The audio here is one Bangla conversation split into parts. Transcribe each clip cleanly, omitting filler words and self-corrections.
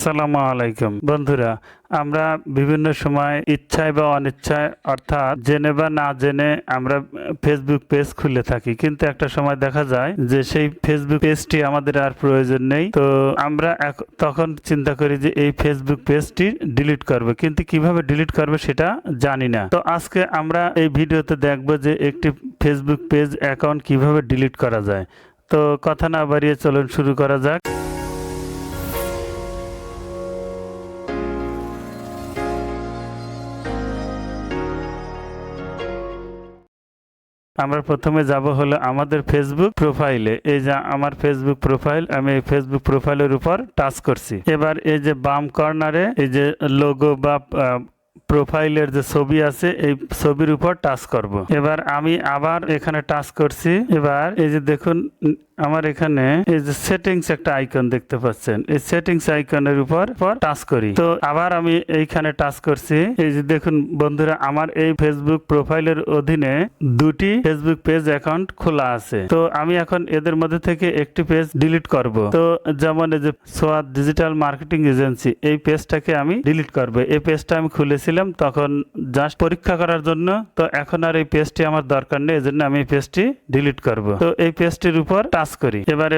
আসসালামু আলাইকুম বন্ধুরা, আমরা বিভিন্ন সময় ইচ্ছায় বা অনিচ্ছায় অর্থাৎ জেনে বা না জেনে আমরা ফেসবুক পেজ খুলে থাকি, কিন্তু একটা সময় দেখা যায় যে সেই ফেসবুক পেজটি আমাদের আর প্রয়োজন নেই। তো আমরা তখন চিন্তা করি যে এই ফেসবুক পেজটি ডিলিট করব, কিন্তু কিভাবে ডিলিট করব সেটা জানি না। তো আজকে আমরা এই ভিডিওতে দেখব যে একটি ফেসবুক পেজ অ্যাকাউন্ট কিভাবে ডিলিট করা যায়। তো কথা না বাড়িয়ে চলুন শুরু করা যাক। আমরা প্রথমে যাব হলো আমাদের ফেসবুক প্রোফাইলে। এই যে আমার ফেসবুক প্রোফাইল, আমি এই ফেসবুক প্রোফাইলের উপর টাচ করছি। এবার এই যে বাম কর্নারে এই যে লোগো বা প্রোফাইলের যে ছবি আছে এই ছবির উপর টাচ করব। এবার আমি আবার এখানে টাচ করছি। এবার এই যে দেখুন আমার এখানে এই যে সেটিংস একটা আইকন দেখতে পাচ্ছেন, এই সেটিংস আইকনের উপর টাচ করি। তো আবার আমি এইখানে টাচ করছি। এই যে দেখুন বন্ধুরা, আমার এই ফেসবুক প্রোফাইলের অধীনে দুটি ফেসবুক পেজ অ্যাকাউন্ট খোলা আছে। তো আমি এখন এদের মধ্যে থেকে একটি পেজ ডিলিট করব। তো যেমন এই যে সোয়াদ ডিজিটাল মার্কেটিং এজেন্সি, এই পেজটাকে আমি ডিলিট করব। এই পেজটা আমি খুলেছিলাম তখন জাস্ট পরীক্ষা করার জন্য। তো এখন আর এই পেজটি আমার দরকার নেই, এজন্য আমি এই পেজটি ডিলিট করব। তো এই পেজটির উপর টাচ করি। এবার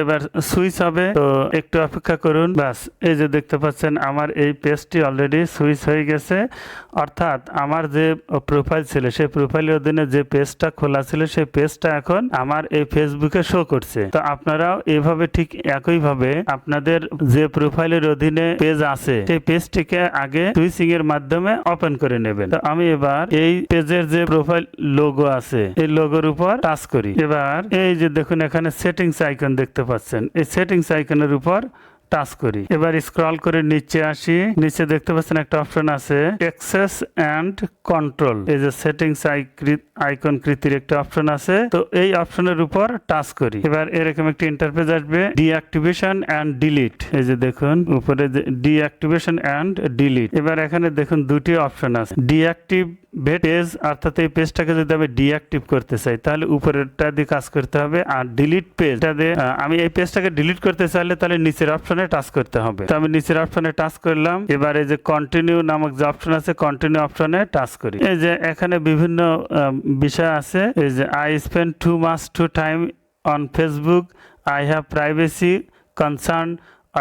সুইচ হবে, তো একটু অপেক্ষা করুন। বাস, এই যে দেখতে পাচ্ছেন আমার এই পেজটি অলরেডি সুইচ হয়ে গেছে। অর্থাৎ আমার যে প্রোফাইল ছিল সেই প্রোফাইলের অধীনে যে পেজটা খোলা ছিল সেই পেজটা এখন আমার এই ফেসবুকে শো করছে। তো আপনারাও এইভাবে ঠিক একইভাবে আপনাদের যে প্রোফাইলের অধীনে পেজ আছে সেই পেজটিকে আগে সুইচিং এর মাধ্যমে ওপেন করে নেবেন। তো আমি এবার এই পেজের যে প্রোফাইল লোগো আছে এই লোগোর উপর টাচ করি। এবার এই যে দেখুন এখানে সেটিংস আইকন দেখতে পাচ্ছেন, এই সেটিংস আইকনের উপর টাচ করি। এবার স্ক্রল করে নিচে আসি। নিচে দেখতে পাচ্ছেন একটা অপশন আছে অ্যাক্সেস এন্ড কন্ট্রোল। এই যে সেটিংস আইকন কৃতির একটা অপশন আছে। তো এই অপশনের উপর টাচ করি। এবার এরকম একটা ইন্টারফেস আসবে, ডিঅ্যাক্টিভেশন এন্ড ডিলিট। এই যে দেখুন উপরে ডিঅ্যাক্টিভেশন এন্ড ডিলিট। এবার এখানে দেখুন দুটি অপশন আছে, ডিঅ্যাক্টিভ পেজ, অর্থাৎ এই পেজটাকে যদি আমি ডিঅ্যাক্টিভ করতে চাই তাহলে উপরেরটা দিয়ে কাজ করতে হবে, আর ডিলিট পেজটা দিয়ে আমি এই পেজটাকে ডিলিট করতে চাইলে তাহলে নিচের অপশনে টাচ করতে হবে। তো আমি নিচের অপশনে টাচ করলাম। এবার এই যে কন্টিনিউ নামক যে অপশন আছে কন্টিনিউ অপশনে টাচ করি। এই যে এখানে বিভিন্ন বিষয় আছে, এই যে I spend too much to time on Facebook, I have privacy concern.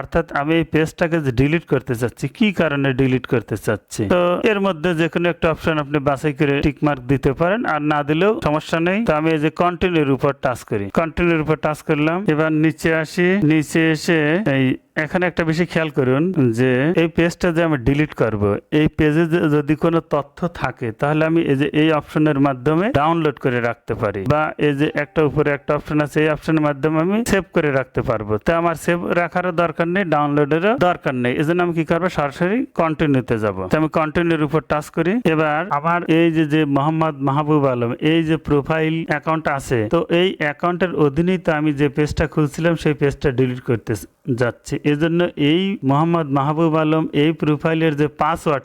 অর্থাৎ আমি এই পেজটাকে ডিলিট করতে চাচ্ছি, কি কারণে ডিলিট করতে চাচ্ছি। তো এর মধ্যে যে কোনো একটা অপশন আপনি বাছাই করে টিক মার্ক দিতে পারেন, আর না দিলেও সমস্যা নেই। তো আমি এই যে কন্টিনিউর উপর টাচ করি, কন্টিনিউর উপর টাচ করলাম। এবার নিচে আসি, নিচে এসে এই এখানে একটা বিষয় খেয়াল করুন যে এই পেজটা যে আমি ডিলিট করব, এই পেজে যদি কোনো তথ্য থাকে তাহলে আমি এই যে এই অপশনের মাধ্যমে ডাউনলোড করে রাখতে পারি, বা এই যে একটা উপরে একটা অপশন আছে এই অপশনের মাধ্যমে আমি সেভ করে রাখতে পারবো। তো আমার সেভ রাখারও দরকার নেই, ডাউনলোডেরও দরকার নেই, এজন্য আমি কি করবো সরাসরি কন্টিনিউতে যাব। তো আমি কন্টিনিউর উপর টাচ করি। এবার আমার এই যে মোহাম্মদ মাহবুব আলম এই যে প্রোফাইল অ্যাকাউন্ট আছে, তো এই অ্যাকাউন্টের অধীনেই তো আমি যে পেজটা খুলছিলাম সেই পেজটা ডিলিট করতে যাচ্ছি। এজন্য এই মোহাম্মদ মাহবুব আলম এই প্রোফাইলের যে পাসওয়ার্ড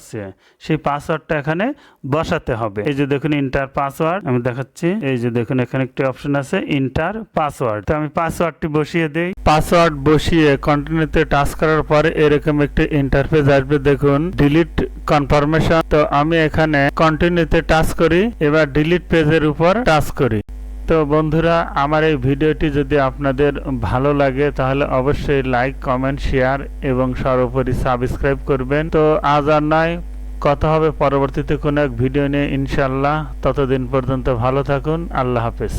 সেই পাসওয়ার্ডটা এখানে বসাতে হবে। এই যে দেখুন ইন্টার পাসওয়ার্ড, আমি দেখাচ্ছি। এই যে দেখুন এখানে একটি অপশন আছে ইন্টার পাসওয়ার্ড। তো আমি পাসওয়ার্ডটি বসিয়ে দেই। পাসওয়ার্ড বসিয়ে কন্টিনিউতে টাচ করার পরে এরকম একটি ইন্টারফেস আসবে, দেখুন ডিলিট কনফার্মেশন। তো আমি এখানে কন্টিনিউতে টাচ করি। এবার ডিলিট পেজের উপর টাচ করি। তো বন্ধুরা, আমার এই ভিডিওটি যদি আপনাদের ভালো লাগে তাহলে অবশ্যই লাইক, কমেন্ট, শেয়ার এবং সর্বোপরি সাবস্ক্রাইব করবেন। তো আজ আর নয়, কথা হবে পরবর্তীতে কোনো এক ভিডিও নিয়ে ইনশাল্লাহ। ততদিন পর্যন্ত ভালো থাকুন। আল্লাহ হাফেজ।